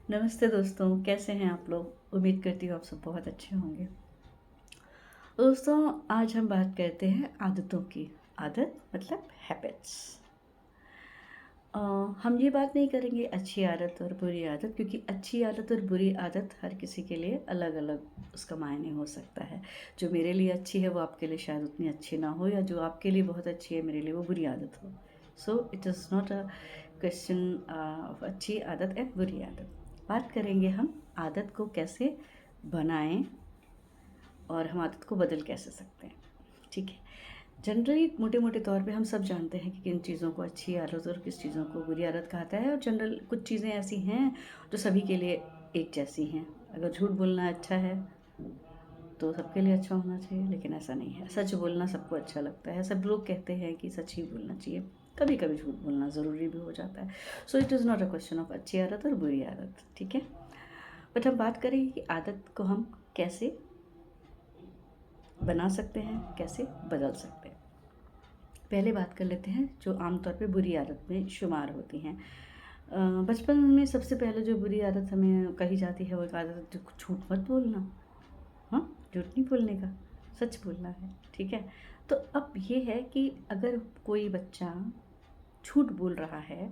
नमस्ते दोस्तों, कैसे हैं आप लोग। उम्मीद करती हूँ आप सब बहुत अच्छे होंगे। दोस्तों, आज हम बात करते हैं आदतों की। आदत मतलब हैबिट्स। हम ये बात नहीं करेंगे अच्छी आदत और बुरी आदत, क्योंकि अच्छी आदत और बुरी आदत हर किसी के लिए अलग अलग उसका मायने हो सकता है। जो मेरे लिए अच्छी है वो आपके लिए शायद उतनी अच्छी ना हो, या जो आपके लिए बहुत अच्छी है मेरे लिए वो बुरी आदत हो। So it is not a question of अच्छी आदत एंड बुरी आदत। बात करेंगे हम आदत को कैसे बनाएं और हम आदत को बदल कैसे सकते हैं। ठीक है। जनरली मोटे मोटे तौर पे हम सब जानते हैं कि किन चीज़ों को अच्छी आदत और किस चीज़ों को बुरी आदत कहता है, और जनरल कुछ चीज़ें ऐसी हैं जो सभी के लिए एक जैसी हैं। अगर झूठ बोलना अच्छा है तो सबके लिए अच्छा होना चाहिए, लेकिन ऐसा नहीं है। सच बोलना सबको अच्छा लगता है। सब लोग कहते हैं कि सच ही बोलना चाहिए, कभी कभी झूठ बोलना ज़रूरी भी हो जाता है। So it is not a question of अच्छी आदत और बुरी आदत। ठीक है। बट हम बात करेंगे कि आदत को हम कैसे बना सकते हैं, कैसे बदल सकते हैं। पहले बात कर लेते हैं जो आमतौर पे बुरी आदत में शुमार होती हैं। बचपन में सबसे पहले जो बुरी आदत हमें कही जाती है वो एक आदत झूठ मत बोलना। हाँ, झूठ नहीं बोलने का, सच बोलना है। ठीक है। तो अब ये है कि अगर कोई बच्चा झूठ बोल रहा है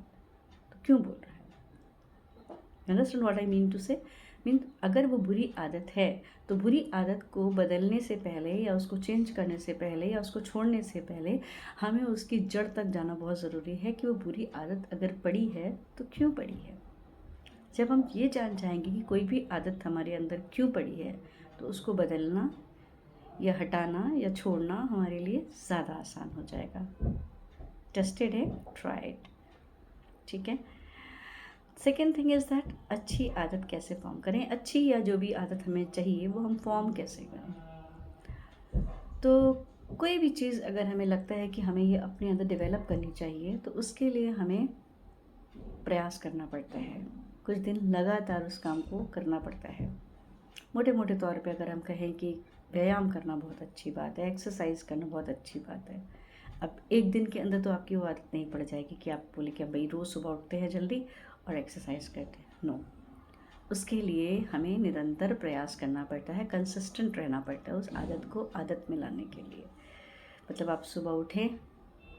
तो क्यों बोल रहा है। Understand what I mean to say. Mean अगर वो बुरी आदत है तो बुरी आदत को बदलने से पहले या उसको चेंज करने से पहले या उसको छोड़ने से पहले हमें उसकी जड़ तक जाना बहुत ज़रूरी है कि वो बुरी आदत अगर पड़ी है तो क्यों पड़ी है। जब हम ये जान जाएंगे कि कोई भी आदत हमारे अंदर क्यों पड़ी है तो उसको बदलना या हटाना या छोड़ना हमारे लिए ज़्यादा आसान हो जाएगा। टेस्टेड है, ट्राइड। ठीक है। सेकेंड थिंग इज़ दैट अच्छी आदत कैसे फॉर्म करें। अच्छी या जो भी आदत हमें चाहिए वो हम फॉर्म कैसे करें। तो कोई भी चीज़ अगर हमें लगता है कि हमें ये अपने अंदर डेवलप करनी चाहिए तो उसके लिए हमें प्रयास करना पड़ता है। कुछ दिन लगातार उस काम को करना पड़ता है। मोटे मोटे तौर पे अगर हम कहें कि व्यायाम करना बहुत अच्छी बात है, एक्सरसाइज करना बहुत अच्छी बात है। अब एक दिन के अंदर तो आपकी वो आदत नहीं पड़ जाएगी कि आप बोले कि भाई रोज़ सुबह उठते हैं जल्दी और एक्सरसाइज करते हैं। नो, उसके लिए हमें निरंतर प्रयास करना पड़ता है, कंसिस्टेंट रहना पड़ता है उस आदत को आदत में लाने के लिए। मतलब आप सुबह उठें,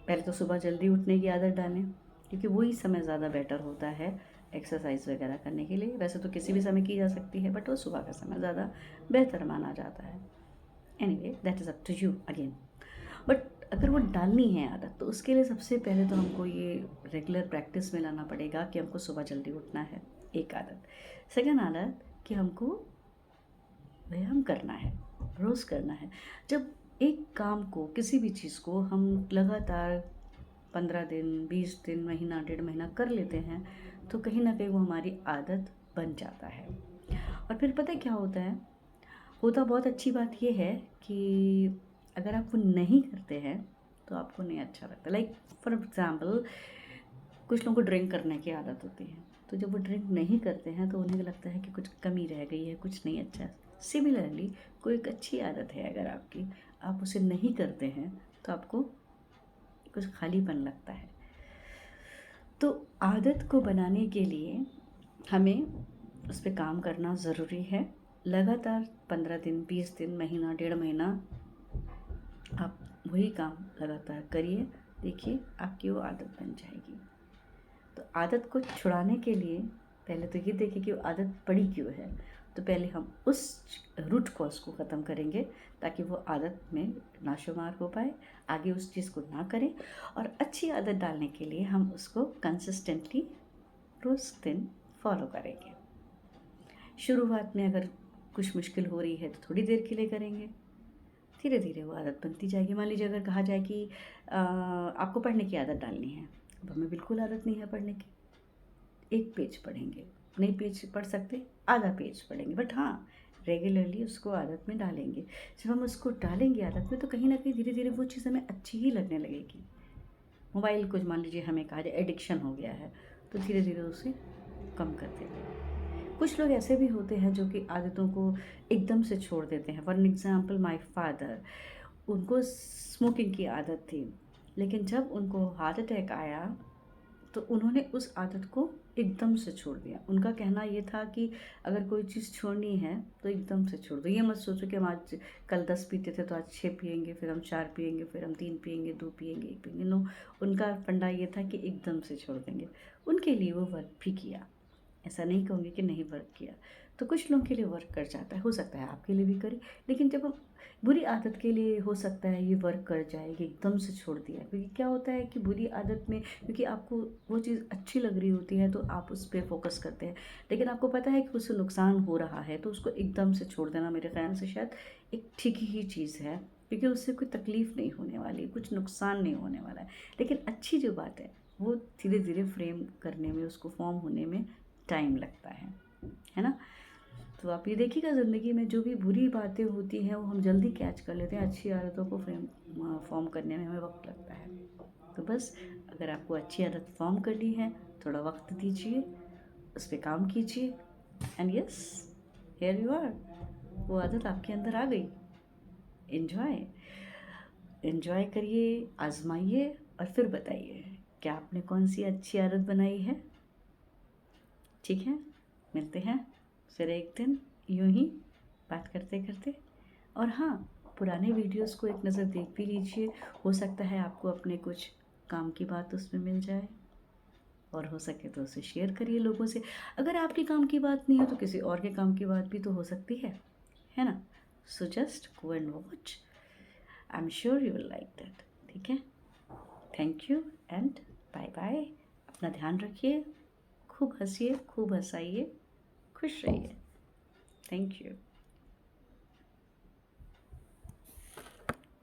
पहले तो सुबह जल्दी उठने की आदत डालें, क्योंकि वही समय ज़्यादा बेटर होता है एक्सरसाइज वगैरह करने के लिए। वैसे तो किसी भी समय की जा सकती है, बट वो सुबह का समय ज़्यादा बेहतर माना जाता है। Anyway, that is up to you again. But अगर वो डालनी है आदत तो उसके लिए सबसे पहले तो हमको ये रेगुलर प्रैक्टिस में लाना पड़ेगा कि हमको सुबह जल्दी उठना है, एक आदत। सेकेंड आदत कि हमको व्यायाम करना है, रोज़ करना है। जब एक काम को, किसी भी चीज़ को हम लगातार 15 दिन, 20 दिन, महीना, 1.5 महीना कर लेते हैं तो कहीं ना कहीं वो हमारी आदत बन जाता है। और फिर पता है क्या होता है, होता बहुत अच्छी बात ये है कि अगर आप वो नहीं करते हैं तो आपको नहीं अच्छा लगता। लाइक फॉर एग्ज़ाम्पल, कुछ लोगों को ड्रिंक करने की आदत होती है, तो जब वो ड्रिंक नहीं करते हैं तो उन्हें लगता है कि कुछ कमी रह गई है, कुछ नहीं अच्छा है। सिमिलरली कोई एक अच्छी आदत है अगर आपकी, आप उसे नहीं करते हैं तो आपको कुछ खालीपन लगता है। तो आदत को बनाने के लिए हमें उस पर काम करना ज़रूरी है। लगातार 15 दिन, 20 दिन, महीना, 1.5 महीना आप वही काम लगातार करिए, देखिए आपकी वो आदत बन जाएगी। तो आदत को छुड़ाने के लिए पहले तो ये देखिए कि वो आदत पड़ी क्यों है। तो पहले हम उस रूट कॉज को ख़त्म करेंगे ताकि वो आदत में नाशुमार हो पाए, आगे उस चीज़ को ना करें। और अच्छी आदत डालने के लिए हम उसको कंसिस्टेंटली रोज़ दिन फॉलो करेंगे। शुरुआत में अगर कुछ मुश्किल हो रही है तो थोड़ी देर के लिए करेंगे, धीरे धीरे वो आदत बनती जाएगी। मान लीजिए अगर कहा जाए कि आपको पढ़ने की आदत डालनी है, अब हमें बिल्कुल आदत नहीं है पढ़ने की, एक पेज पढ़ेंगे, नहीं पेज पढ़ सकते आधा पेज पढ़ेंगे, बट हाँ रेगुलरली उसको आदत में डालेंगे। जब हम उसको डालेंगे आदत में तो कहीं ना कहीं धीरे धीरे वो चीज़ हमें अच्छी ही लगने लगेगी। मोबाइल कुछ मान लीजिए हमें कहा जाए एडिक्शन हो गया है तो धीरे धीरे उसे कम कर देंगे। कुछ लोग ऐसे भी होते हैं जो कि आदतों को एकदम से छोड़ देते हैं। फॉर एग्ज़ाम्पल माय फादर, उनको स्मोकिंग की आदत थी, लेकिन जब उनको हार्ट अटैक आया तो उन्होंने उस आदत को एकदम से छोड़ दिया। उनका कहना ये था कि अगर कोई चीज़ छोड़नी है तो एकदम से छोड़ दो। ये मत सोचो कि हम आज कल 10 पीते थे तो आज 6 पिएँगे, फिर हम 4 पिएँगे, फिर हम 3 पिएँगे, 2 पिएँगे, 1 पिएँगे। नो, उनका फंडा ये था कि एकदम से छोड़ देंगे। उनके लिए वो वर्क भी किया। ऐसा नहीं कहूँगी कि नहीं वर्क किया। तो कुछ लोगों के लिए वर्क कर जाता है, हो सकता है आपके लिए भी करे। लेकिन जब हम बुरी आदत के लिए हो सकता है ये वर्क कर जाए कि एकदम से छोड़ दिया, क्योंकि क्या होता है कि बुरी आदत में क्योंकि आपको वो चीज़ अच्छी लग रही होती है तो आप उस पे फ़ोकस करते हैं। लेकिन आपको पता है कि उससे नुकसान हो रहा है तो उसको एकदम से छोड़ देना मेरे ख़्याल से शायद एक ठीक ही चीज़ है, क्योंकि उससे कोई तकलीफ़ नहीं होने वाली, कुछ नुकसान नहीं होने वाला है। लेकिन अच्छी जो बात है वो धीरे-धीरे फ्रेम करने में, उसको फ़ॉर्म होने में टाइम लगता है ना? तो आप ये देखिएगा ज़िंदगी में जो भी बुरी बातें होती हैं वो हम जल्दी कैच कर लेते हैं, अच्छी आदतों को फॉर्म करने में हमें वक्त लगता है। तो बस अगर आपको अच्छी आदत फॉर्म करनी है, थोड़ा वक्त दीजिए, उस पर काम कीजिए, and yes, here you are, वो आदत आपके अंदर आ गई। एंजॉय एंजॉय करिए, आजमाइए और फिर बताइए क्या आपने कौन सी अच्छी आदत बनाई है। ठीक है, मिलते हैं फिर एक दिन यूं ही बात करते करते। और हाँ, पुराने वीडियोस को एक नज़र देख भी लीजिए, हो सकता है आपको अपने कुछ काम की बात उसमें मिल जाए, और हो सके तो उसे शेयर करिए लोगों से। अगर आपके काम की बात नहीं है तो किसी और के काम की बात भी तो हो सकती है ना? So just go and watch, I am sure you will like that. ठीक है, thank you and bye bye. अपना ध्यान रखिए, खूब हंसिए, खूब हंसाइए, खुश रहिए। Thank you.